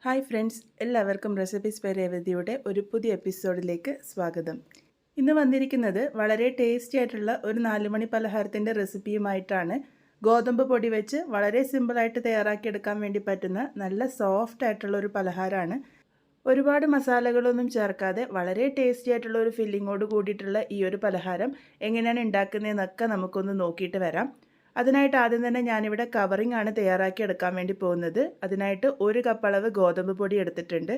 Hi friends, എല്ലാവർക്കും recipes by രേവതിയുടെ ഒരു പുതിയ എപ്പിസോഡിലേക്ക് സ്വാഗതം. ഇന്ന് വന്നിരിക്കുന്നത് വളരെ ടേസ്റ്റി ആയിട്ടുള്ള ഒരു 4 മണി പലഹാരത്തിൻ്റെ റെസിപ്പിയുമായിട്ടാണ്. ഗോതമ്പ് പൊടി വെച്ച് വളരെ സിമ്പിളായിട്ട് തയ്യാറാക്കിയെടുക്കാൻ വേണ്ടി പറ്റുന്ന നല്ല സോഫ്റ്റ് ആയിട്ടുള്ള ഒരു പലഹാരമാണ്. ഒരുപാട് മസാലകളൊന്നും ചേർക്കാതെ വളരെ ടേസ്റ്റി ആയിട്ടുള്ള ഒരു ഫില്ലിങ്ങോട് കൂടിയിട്ടുള്ള ഈ ഒരു പലഹാരം എങ്ങനെയാണ് ഉണ്ടാക്കുന്നതെന്നൊക്കെ നമുക്കൊന്ന് നോക്കിയിട്ട് വരാം. അതിനായിട്ട് ആദ്യം തന്നെ ഞാനിവിടെ കവറിംഗ് ആണ് തയ്യാറാക്കി എടുക്കാൻ വേണ്ടി പോകുന്നത്. അതിനായിട്ട് 1 കപ്പ് അളവ് ഗോതമ്പ് പൊടി എടുത്തിട്ടുണ്ട്.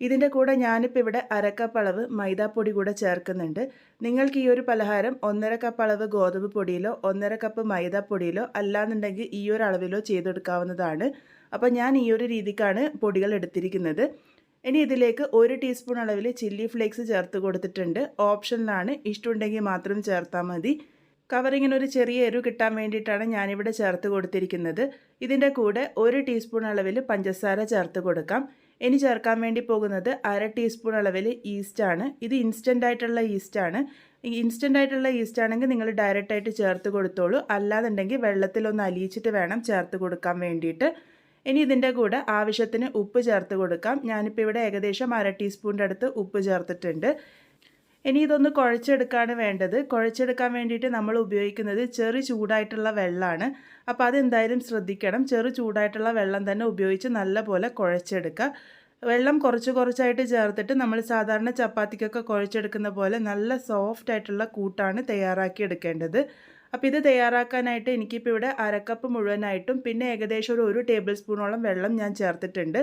ഇതിൻ്റെ കൂടെ ഞാനിപ്പോൾ ഇവിടെ 1/2 കപ്പ് അളവ് മൈദാപ്പൊടി കൂടെ ചേർക്കുന്നുണ്ട്. നിങ്ങൾക്ക് ഈ ഒരു പലഹാരം 1.5 കപ്പ് അളവ് ഗോതമ്പ് പൊടിയിലോ 1.5 കപ്പ് മൈദാപ്പൊടിയിലോ അല്ലാന്നുണ്ടെങ്കിൽ ഈ ഒരു അളവിലോ ചെയ്തെടുക്കാവുന്നതാണ്. അപ്പോൾ ഞാൻ ഈ ഒരു രീതിക്കാണ് പൊടികൾ എടുത്തിരിക്കുന്നത്. ഇനി ഇതിലേക്ക് 1 ടീസ്പൂൺ അളവിൽ ചില്ലി ഫ്ലേക്സ് ചേർത്ത് കൊടുത്തിട്ടുണ്ട്. ഓപ്ഷനിലാണ്, ഇഷ്ടമുണ്ടെങ്കിൽ മാത്രം ചേർത്താൽ മതി. കവറിങ്ങിന് ഒരു ചെറിയ എരിവ് കിട്ടാൻ വേണ്ടിയിട്ടാണ് ഞാനിവിടെ ചേർത്ത് കൊടുത്തിരിക്കുന്നത്. ഇതിൻ്റെ കൂടെ 1 ടീസ്പൂൺ അളവിൽ പഞ്ചസാര ചേർത്ത് കൊടുക്കാം. ഇനി ചേർക്കാൻ വേണ്ടി പോകുന്നത് 1/2 ടീസ്പൂൺ അളവിൽ ഈസ്റ്റാണ്. ഇത് ഇൻസ്റ്റൻ്റ് ആയിട്ടുള്ള ഈസ്റ്റാണ്. ഇൻസ്റ്റൻ്റ് ആയിട്ടുള്ള ഈസ്റ്റ് ആണെങ്കിൽ നിങ്ങൾ ഡയറക്റ്റായിട്ട് ചേർത്ത് കൊടുത്തോളൂ. അല്ലാന്നുണ്ടെങ്കിൽ വെള്ളത്തിലൊന്ന് അലിയിച്ചിട്ട് വേണം ചേർത്ത് കൊടുക്കാൻ വേണ്ടിയിട്ട്. ഇനി ഇതിൻ്റെ കൂടെ ആവശ്യത്തിന് ഉപ്പ് ചേർത്ത് കൊടുക്കാം. ഞാനിപ്പോൾ ഇവിടെ ഏകദേശം 1/2 ടീസ്പൂണിൻ്റെ അടുത്ത് ഉപ്പ് ചേർത്തിട്ടുണ്ട്. ഇനി ഇതൊന്ന് കുഴച്ചെടുക്കാണ് വേണ്ടത്. കുഴച്ചെടുക്കാൻ വേണ്ടിയിട്ട് നമ്മൾ ഉപയോഗിക്കുന്നത് ചെറു ചൂടായിട്ടുള്ള വെള്ളമാണ്. അപ്പോൾ അതെന്തായാലും ശ്രദ്ധിക്കണം. ചെറു ചൂടായിട്ടുള്ള വെള്ളം തന്നെ ഉപയോഗിച്ച് നല്ലപോലെ കുഴച്ചെടുക്കുക. വെള്ളം കുറച്ചായിട്ട് ചേർത്തിട്ട് നമ്മൾ സാധാരണ ചപ്പാത്തിക്കൊക്കെ കുഴച്ചെടുക്കുന്ന പോലെ നല്ല സോഫ്റ്റ് ആയിട്ടുള്ള കൂട്ടാണ് തയ്യാറാക്കി എടുക്കേണ്ടത്. അപ്പോൾ ഇത് തയ്യാറാക്കാനായിട്ട് എനിക്കിപ്പോൾ ഇവിടെ 1/2 കപ്പ് മുഴുവനായിട്ടും പിന്നെ ഏകദേശം ഒരു 1 ടേബിൾ സ്പൂണോളം വെള്ളം ഞാൻ ചേർത്തിട്ടുണ്ട്.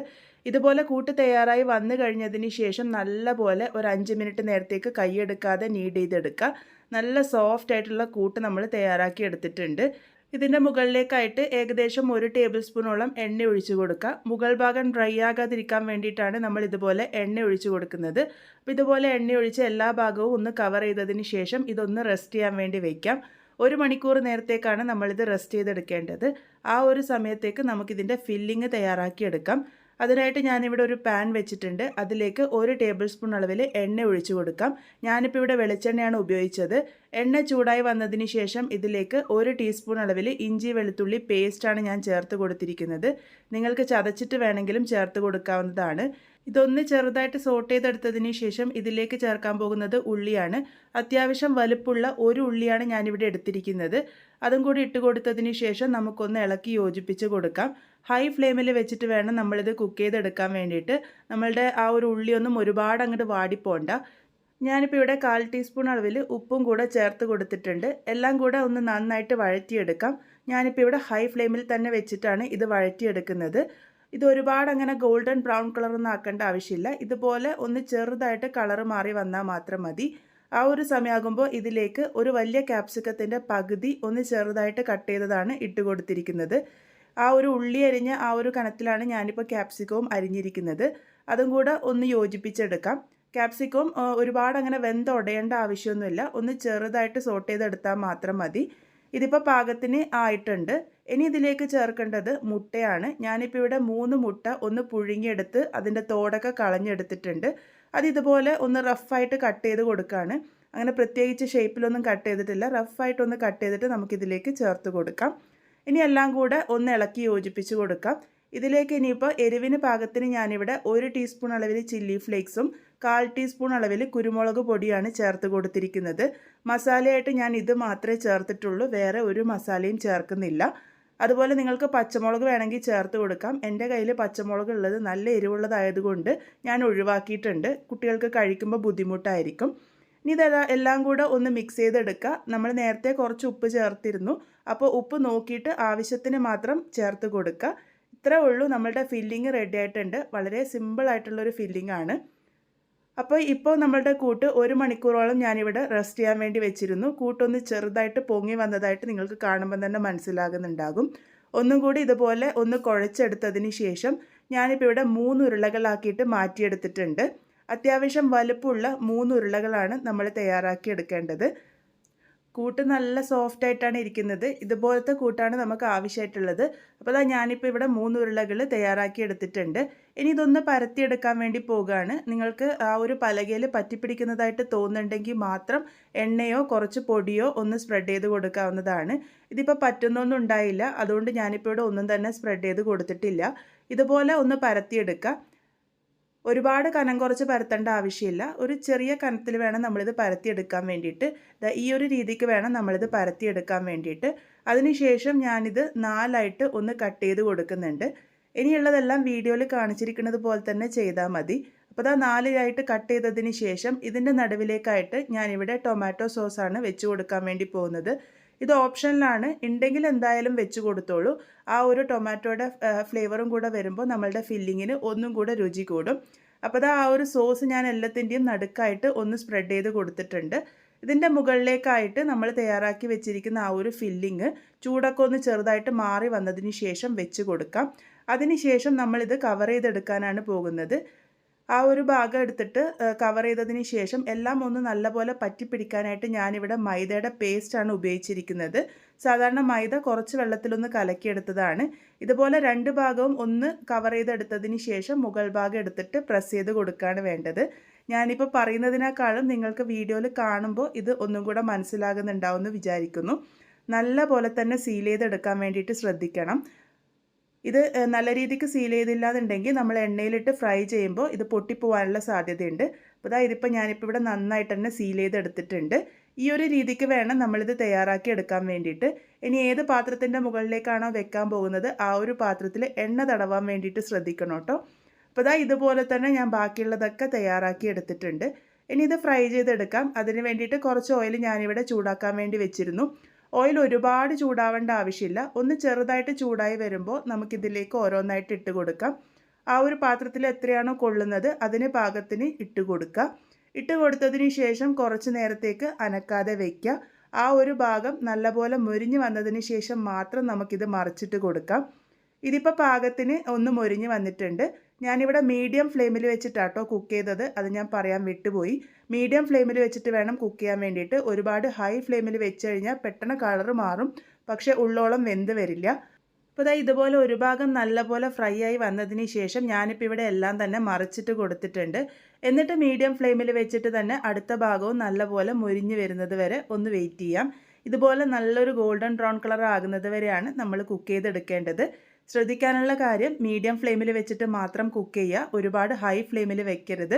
ഇതുപോലെ കൂട്ട് തയ്യാറായി വന്നു കഴിഞ്ഞതിന് ശേഷം നല്ലപോലെ ഒരു 5 മിനിറ്റ് നേരത്തേക്ക് കൈയെടുക്കാതെ നീഡ് ചെയ്തെടുക്കുക. നല്ല സോഫ്റ്റ് ആയിട്ടുള്ള കൂട്ട് നമ്മൾ തയ്യാറാക്കി എടുത്തിട്ടുണ്ട്. ഇതിൻ്റെ മുകളിലേക്കായിട്ട് ഏകദേശം 1 ടേബിൾ സ്പൂണോളം എണ്ണ ഒഴിച്ചു കൊടുക്കുക. മുകൾ ഭാഗം ഡ്രൈ ആകാതിരിക്കാൻ വേണ്ടിയിട്ടാണ് നമ്മൾ ഇതുപോലെ എണ്ണ ഒഴിച്ചു കൊടുക്കുന്നത്. അപ്പോൾ ഇതുപോലെ എണ്ണ ഒഴിച്ച് എല്ലാ ഭാഗവും ഒന്ന് കവർ ചെയ്തതിന് ശേഷം ഇതൊന്ന് റെസ്റ്റ് ചെയ്യാൻ വേണ്ടി വയ്ക്കാം. 1 മണിക്കൂർ നേരത്തേക്കാണ് നമ്മളിത് റെസ്റ്റ് ചെയ്തെടുക്കേണ്ടത്. ആ ഒരു സമയത്തേക്ക് നമുക്കിതിൻ്റെ ഫില്ലിങ് തയ്യാറാക്കിയെടുക്കാം. അതിനായിട്ട് ഞാനിവിടെ ഒരു പാൻ വെച്ചിട്ടുണ്ട്. അതിലേക്ക് 1 ടേബിൾ സ്പൂൺ അളവിൽ എണ്ണ ഒഴിച്ചു കൊടുക്കാം. ഞാനിപ്പോൾ ഇവിടെ വെളിച്ചെണ്ണയാണ് ഉപയോഗിച്ചത്. എണ്ണ ചൂടായി വന്നതിന് ശേഷം ഇതിലേക്ക് 1 ടീസ്പൂൺ അളവിൽ ഇഞ്ചി വെളുത്തുള്ളി പേസ്റ്റാണ് ഞാൻ ചേർത്ത് കൊടുത്തിരിക്കുന്നത്. നിങ്ങൾക്ക് ചതച്ചിട്ട് വേണമെങ്കിലും ചേർത്ത് കൊടുക്കാവുന്നതാണ്. ഇതൊന്ന് ചെറുതായിട്ട് സോട്ട് ചെയ്തെടുത്തതിന് ശേഷം ഇതിലേക്ക് ചേർക്കാൻ പോകുന്നത് ഉള്ളിയാണ്. അത്യാവശ്യം വലുപ്പമുള്ള 1 ഉള്ളിയാണ് ഞാനിവിടെ എടുത്തിരിക്കുന്നത്. അതും കൂടി ഇട്ട് കൊടുത്തതിന് ശേഷം നമുക്കൊന്ന് ഇളക്കി യോജിപ്പിച്ച് കൊടുക്കാം. ഹൈ ഫ്ലെയിമിൽ വെച്ചിട്ട് വേണം നമ്മളിത് കുക്ക് ചെയ്തെടുക്കാൻ വേണ്ടിയിട്ട്. നമ്മളുടെ ആ ഒരു ഉള്ളിയൊന്നും ഒരുപാട് അങ്ങോട്ട് വാടിപ്പോണ്ട. ഞാനിപ്പോൾ ഇവിടെ 1/4 ടീസ്പൂൺ അളവിൽ ഉപ്പും കൂടെ ചേർത്ത് കൊടുത്തിട്ടുണ്ട്. എല്ലാം കൂടെ ഒന്ന് നന്നായിട്ട് വഴറ്റിയെടുക്കാം. ഞാനിപ്പോൾ ഇവിടെ ഹൈ ഫ്ലെയിമിൽ തന്നെ വെച്ചിട്ടാണ് ഇത് വഴറ്റിയെടുക്കുന്നത്. ഇത് ഒരുപാട് അങ്ങനെ ഗോൾഡൻ ബ്രൗൺ കളറൊന്നും ആക്കേണ്ട ആവശ്യമില്ല. ഇതുപോലെ ഒന്ന് ചെറുതായിട്ട് കളറ് മാറി വന്നാൽ മാത്രം മതി. ആ ഒരു സമയമാകുമ്പോൾ ഇതിലേക്ക് ഒരു വലിയ ക്യാപ്സിക്കത്തിൻ്റെ പകുതി ഒന്ന് ചെറുതായിട്ട് കട്ട് ചെയ്തതാണ് ഇട്ട് കൊടുത്തിരിക്കുന്നത്. ആ ഒരു ഉള്ളി അരിഞ്ഞ ആ ഒരു കനത്തിലാണ് ഞാനിപ്പോൾ ക്യാപ്സിക്കവും അരിഞ്ഞിരിക്കുന്നത്. അതും കൂടെ ഒന്ന് യോജിപ്പിച്ചെടുക്കാം. ക്യാപ്സിക്കവും ഒരുപാട് അങ്ങനെ വെന്തുടയേണ്ട ആവശ്യമൊന്നുമില്ല. ഒന്ന് ചെറുതായിട്ട് സോട്ട് ചെയ്തെടുത്താൽ മാത്രം മതി. ഇതിപ്പോൾ പാകത്തിന് ആയിട്ടുണ്ട്. ഇനി ഇതിലേക്ക് ചേർക്കേണ്ടത് മുട്ടയാണ്. ഞാനിപ്പോൾ ഇവിടെ 3 മുട്ട ഒന്ന് പുഴുങ്ങിയെടുത്ത് അതിൻ്റെ തോടൊക്കെ കളഞ്ഞെടുത്തിട്ടുണ്ട്. അതിതുപോലെ ഒന്ന് റഫായിട്ട് കട്ട് ചെയ്ത് കൊടുക്കുകയാണ്. അങ്ങനെ പ്രത്യേകിച്ച് ഷേപ്പിലൊന്നും കട്ട് ചെയ്തിട്ടില്ല. റഫായിട്ടൊന്ന് കട്ട് ചെയ്തിട്ട് നമുക്കിതിലേക്ക് ചേർത്ത് കൊടുക്കാം. ഇനി എല്ലാം കൂടെ ഒന്ന് ഇളക്കി യോജിപ്പിച്ച് കൊടുക്കാം. ഇതിലേക്ക് ഇനിയിപ്പോൾ എരിവിന് പാകത്തിന് ഞാനിവിടെ 1 ടീസ്പൂൺ അളവിൽ ചില്ലി ഫ്ലേക്സും 1/4 ടീസ്പൂൺ അളവിൽ കുരുമുളക് പൊടിയാണ് ചേർത്ത് കൊടുത്തിരിക്കുന്നത്. മസാലയായിട്ട് ഞാൻ ഇത് മാത്രമേ ചേർത്തിട്ടുള്ളൂ. വേറെ ഒരു മസാലയും ചേർക്കുന്നില്ല. അതുപോലെ നിങ്ങൾക്ക് പച്ചമുളക് വേണമെങ്കിൽ ചേർത്ത് കൊടുക്കാം. എൻ്റെ കയ്യിൽ പച്ചമുളക് ഉള്ളത് നല്ല എരിവുള്ളതായതുകൊണ്ട് ഞാൻ ഒഴിവാക്കിയിട്ടുണ്ട്. കുട്ടികൾക്ക് കഴിക്കുമ്പോൾ ബുദ്ധിമുട്ടായിരിക്കും. ഇനി എല്ലാം കൂടെ ഒന്ന് മിക്സ് ചെയ്തെടുക്കുക. നമ്മൾ നേരത്തെ കുറച്ച് ഉപ്പ് ചേർത്തിരുന്നു. അപ്പോൾ ഉപ്പ് നോക്കിയിട്ട് ആവശ്യത്തിന് മാത്രം ചേർത്ത് കൊടുക്കുക. ഇത്രേ ഉള്ളൂ, നമ്മളുടെ ഫില്ലിങ് റെഡി ആയിട്ടുണ്ട്. വളരെ സിമ്പിൾ ആയിട്ടുള്ളൊരു ഫില്ലിംഗ് ആണ്. അപ്പോൾ ഇപ്പോൾ നമ്മളുടെ കൂട്ട് 1 മണിക്കൂറോളം ഞാനിവിടെ റെസ്റ്റ് ചെയ്യാൻ വേണ്ടി വെച്ചിരുന്നു. കൂട്ടൊന്ന് ചെറുതായിട്ട് പൊങ്ങി വന്നതായിട്ട് നിങ്ങൾക്ക് കാണുമ്പോൾ തന്നെ മനസ്സിലാകുന്നുണ്ടാകും. ഒന്നും കൂടി ഇതുപോലെ ഒന്ന് കുഴച്ചെടുത്തതിന് ശേഷം ഞാനിപ്പോൾ ഇവിടെ 3 ഉരുളകളാക്കിയിട്ട് മാറ്റിയെടുത്തിട്ടുണ്ട്. അത്യാവശ്യം വലുപ്പമുള്ള 3 ഉരുളകളാണ് നമ്മൾ തയ്യാറാക്കി എടുക്കേണ്ടത്. കൂട്ട് നല്ല സോഫ്റ്റ് ആയിട്ടാണ് ഇരിക്കുന്നത്. ഇതുപോലത്തെ കൂട്ടാണ് നമുക്ക് ആവശ്യമായിട്ടുള്ളത്. അപ്പോൾ ഞാനിപ്പോൾ ഇവിടെ 3 ഉരുളകൾ തയ്യാറാക്കി എടുത്തിട്ടുണ്ട്. ഇനി ഇതൊന്ന് പരത്തിയെടുക്കാൻ വേണ്ടി പോകുകയാണ്. നിങ്ങൾക്ക് ആ ഒരു പലകയിൽ പറ്റിപ്പിടിക്കുന്നതായിട്ട് തോന്നുന്നുണ്ടെങ്കിൽ മാത്രം എണ്ണയോ കുറച്ച് പൊടിയോ ഒന്ന് സ്പ്രെഡ് ചെയ്ത് കൊടുക്കാവുന്നതാണ്. ഇതിപ്പോൾ പറ്റുന്നൊന്നും ഉണ്ടായില്ല. അതുകൊണ്ട് ഞാനിപ്പോൾ ഇവിടെ ഒന്നും തന്നെ സ്പ്രെഡ് ചെയ്ത് കൊടുത്തിട്ടില്ല. ഇതുപോലെ ഒന്ന് പരത്തിയെടുക്കുക. ഒരുപാട് കനം കുറച്ച് പരത്തേണ്ട ആവശ്യമില്ല. ഒരു ചെറിയ കനത്തിൽ വേണം നമ്മളിത് പരത്തിയെടുക്കാൻ വേണ്ടിയിട്ട്. ഈ ഒരു രീതിക്ക് വേണം നമ്മളിത് പരത്തിയെടുക്കാൻ വേണ്ടിയിട്ട്. അതിനുശേഷം ഞാനിത് 4ആയിട്ട് ഒന്ന് കട്ട് ചെയ്ത് കൊടുക്കുന്നുണ്ട്. ഇനിയുള്ളതെല്ലാം വീഡിയോയിൽ കാണിച്ചിരിക്കുന്നത് പോലെ തന്നെ ചെയ്താൽ മതി. അപ്പോൾ 4ആയിട്ട് കട്ട് ചെയ്തതിന് ശേഷം ഇതിൻ്റെ നടുവിലേക്കായിട്ട് ഞാനിവിടെ ടൊമാറ്റോ സോസാണ് വെച്ച് കൊടുക്കാൻ വേണ്ടി പോകുന്നത്. ഇത് ഓപ്ഷനിലാണ്, ഉണ്ടെങ്കിൽ എന്തായാലും വെച്ച് കൊടുത്തോളൂ. ആ ഒരു ടൊമാറ്റോയുടെ ഫ്ലേവറും കൂടെ വരുമ്പോൾ നമ്മളുടെ ഫില്ലിങ്ങിന് ഒന്നും കൂടെ രുചി കൂടും. അപ്പോൾ ആ ഒരു സോസ് ഞാൻ എല്ലാത്തിൻ്റെയും നടുക്കായിട്ട് ഒന്ന് സ്പ്രെഡ് ചെയ്ത് കൊടുത്തിട്ടുണ്ട്. ഇതിൻ്റെ മുകളിലേക്കായിട്ട് നമ്മൾ തയ്യാറാക്കി വെച്ചിരിക്കുന്ന ആ ഒരു ഫില്ലിങ് ചൂടൊക്കെ ഒന്ന് ചെറുതായിട്ട് മാറി വന്നതിന് ശേഷം വെച്ച് കൊടുക്കാം. അതിനുശേഷം നമ്മളിത് കവർ ചെയ്തെടുക്കാനാണ് പോകുന്നത്. ആ ഒരു ഭാഗം എടുത്തിട്ട് കവർ ചെയ്തതിന് ശേഷം എല്ലാം ഒന്ന് നല്ലപോലെ പറ്റിപ്പിടിക്കാനായിട്ട് ഞാനിവിടെ മൈദയുടെ പേസ്റ്റാണ് ഉപയോഗിച്ചിരിക്കുന്നത്. സാധാരണ മൈദ കുറച്ച് വെള്ളത്തിലൊന്ന് കലക്കിയെടുത്തതാണ്. ഇതുപോലെ രണ്ട് ഭാഗവും ഒന്ന് കവർ ചെയ്തെടുത്തതിന് ശേഷം മുകൾ ഭാഗം എടുത്തിട്ട് പ്രസ് ചെയ്ത് കൊടുക്കുകയാണ് വേണ്ടത്. ഞാനിപ്പോൾ പറയുന്നതിനേക്കാളും നിങ്ങൾക്ക് വീഡിയോയിൽ കാണുമ്പോൾ ഇത് ഒന്നും കൂടെ മനസ്സിലാകുന്നുണ്ടാവുമെന്ന് വിചാരിക്കുന്നു. നല്ല പോലെ തന്നെ സീൽ ചെയ്തെടുക്കാൻ വേണ്ടിയിട്ട് ശ്രദ്ധിക്കണം. ഇത് നല്ല രീതിക്ക് സീൽ ചെയ്തില്ലാന്നുണ്ടെങ്കിൽ നമ്മൾ എണ്ണയിലിട്ട് ഫ്രൈ ചെയ്യുമ്പോൾ ഇത് പൊട്ടിപ്പോവാനുള്ള സാധ്യതയുണ്ട്. അപ്പോൾ ഇതിപ്പോൾ ഞാനിപ്പോൾ ഇവിടെ നന്നായിട്ട് തന്നെ സീൽ ചെയ്തെടുത്തിട്ടുണ്ട്. ഈ ഒരു രീതിക്ക് വേണം നമ്മളിത് തയ്യാറാക്കി എടുക്കാൻ വേണ്ടിയിട്ട്. ഇനി ഏത് പാത്രത്തിൻ്റെ മുകളിലേക്കാണോ വെക്കാൻ പോകുന്നത് ആ ഒരു പാത്രത്തിൽ എണ്ണ തടവാൻ വേണ്ടിയിട്ട് ശ്രദ്ധിക്കണം കേട്ടോ. അപ്പോൾ ഇതുപോലെ തന്നെ ഞാൻ ബാക്കിയുള്ളതൊക്കെ തയ്യാറാക്കി എടുത്തിട്ടുണ്ട്. ഇനി ഇത് ഫ്രൈ ചെയ്തെടുക്കാം. അതിന് വേണ്ടിയിട്ട് കുറച്ച് ഓയിൽ ഞാനിവിടെ ചൂടാക്കാൻ വേണ്ടി വെച്ചിരുന്നു. ഓയിൽ ഒരുപാട് ചൂടാവേണ്ട ആവശ്യമില്ല. ഒന്ന് ചെറുതായിട്ട് ചൂടായി വരുമ്പോൾ നമുക്കിതിലേക്ക് ഓരോന്നായിട്ട് ഇട്ട് കൊടുക്കാം. ആ ഒരു പാത്രത്തിൽ എത്രയാണോ കൊള്ളുന്നത് അതിന് പാകത്തിന് ഇട്ട് കൊടുക്കുക. ഇട്ട് കൊടുത്തതിന് ശേഷം കുറച്ച് നേരത്തേക്ക് അനക്കാതെ വയ്ക്കുക. ആ ഒരു ഭാഗം നല്ലപോലെ മുരിഞ്ഞ് വന്നതിന് ശേഷം മാത്രം നമുക്കിത് മറിച്ചിട്ട് കൊടുക്കാം. ഇതിപ്പോൾ പാകത്തിന് ഒന്ന് മുരിഞ്ഞ് വന്നിട്ടുണ്ട്. ഞാനിവിടെ മീഡിയം ഫ്ലെയിമിൽ വെച്ചിട്ടാട്ടോ കുക്ക് ചെയ്തത്. അത് ഞാൻ പറയാൻ വിട്ടുപോയി. മീഡിയം ഫ്ലെയിമിൽ വെച്ചിട്ട് വേണം കുക്ക് ചെയ്യാൻ വേണ്ടിയിട്ട്. ഒരുപാട് ഹൈ ഫ്ലെയിമിൽ വെച്ച് കഴിഞ്ഞാൽ പെട്ടെന്ന് കളറ് മാറും, പക്ഷേ ഉള്ളോളം വെന്ത് വരില്ല. അപ്പോൾ ഇതുപോലെ ഒരു ഭാഗം നല്ലപോലെ ഫ്രൈ ആയി വന്നതിന് ശേഷം ഞാനിപ്പോൾ ഇവിടെ എല്ലാം തന്നെ മറിച്ചിട്ട് കൊടുത്തിട്ടുണ്ട്. എന്നിട്ട് മീഡിയം ഫ്ലെയിമിൽ വെച്ചിട്ട് തന്നെ അടുത്ത ഭാഗവും നല്ലപോലെ മുരിഞ്ഞ് വരുന്നത് വരെ ഒന്ന് വെയിറ്റ് ചെയ്യാം. ഇതുപോലെ നല്ലൊരു ഗോൾഡൻ ബ്രൗൺ കളർ ആകുന്നത് വരെയാണ് നമ്മൾ കുക്ക് ചെയ്തെടുക്കേണ്ടത്. ശ്രദ്ധിക്കാനുള്ള കാര്യം മീഡിയം ഫ്ലെയിമിൽ വെച്ചിട്ട് മാത്രം കുക്ക് ചെയ്യുക, ഒരുപാട് ഹൈ ഫ്ലെയിമിൽ വെക്കരുത്.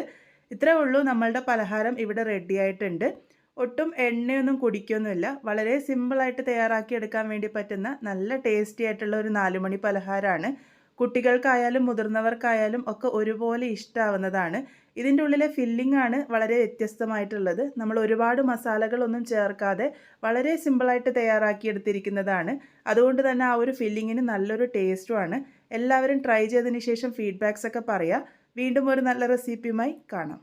ഇത്രേ ഉള്ളൂ, നമ്മളുടെ പലഹാരം ഇവിടെ റെഡി ആയിട്ടുണ്ട്. ഒട്ടും എണ്ണയൊന്നും കുടിക്കൊന്നുമില്ല. വളരെ സിമ്പിളായിട്ട് തയ്യാറാക്കി എടുക്കാൻ വേണ്ടി പറ്റുന്ന നല്ല ടേസ്റ്റി ആയിട്ടുള്ള ഒരു 4 മണി പലഹാരമാണ്. കുട്ടികൾക്കായാലും മുതിർന്നവർക്കായാലും ഒക്കെ ഒരുപോലെ ഇഷ്ടമാവുന്നതാണ്. ഇതിൻ്റെ ഉള്ളിലെ ഫില്ലിംഗ് ആണ് വളരെ വ്യത്യസ്തമായിട്ടുള്ളത്. നമ്മൾ ഒരുപാട് മസാലകളൊന്നും ചേർക്കാതെ വളരെ സിമ്പിളായിട്ട് തയ്യാറാക്കിയെടുത്തിരിക്കുന്നതാണ്. അതുകൊണ്ട് തന്നെ ആ ഒരു ഫില്ലിങ്ങിന് നല്ലൊരു ടേസ്റ്റുമാണ്. എല്ലാവരും ട്രൈ ചെയ്തതിന് ശേഷം ഫീഡ്ബാക്സ് ഒക്കെ പറയുക. വീണ്ടും ഒരു നല്ല റെസിപ്പിയുമായി കാണാം.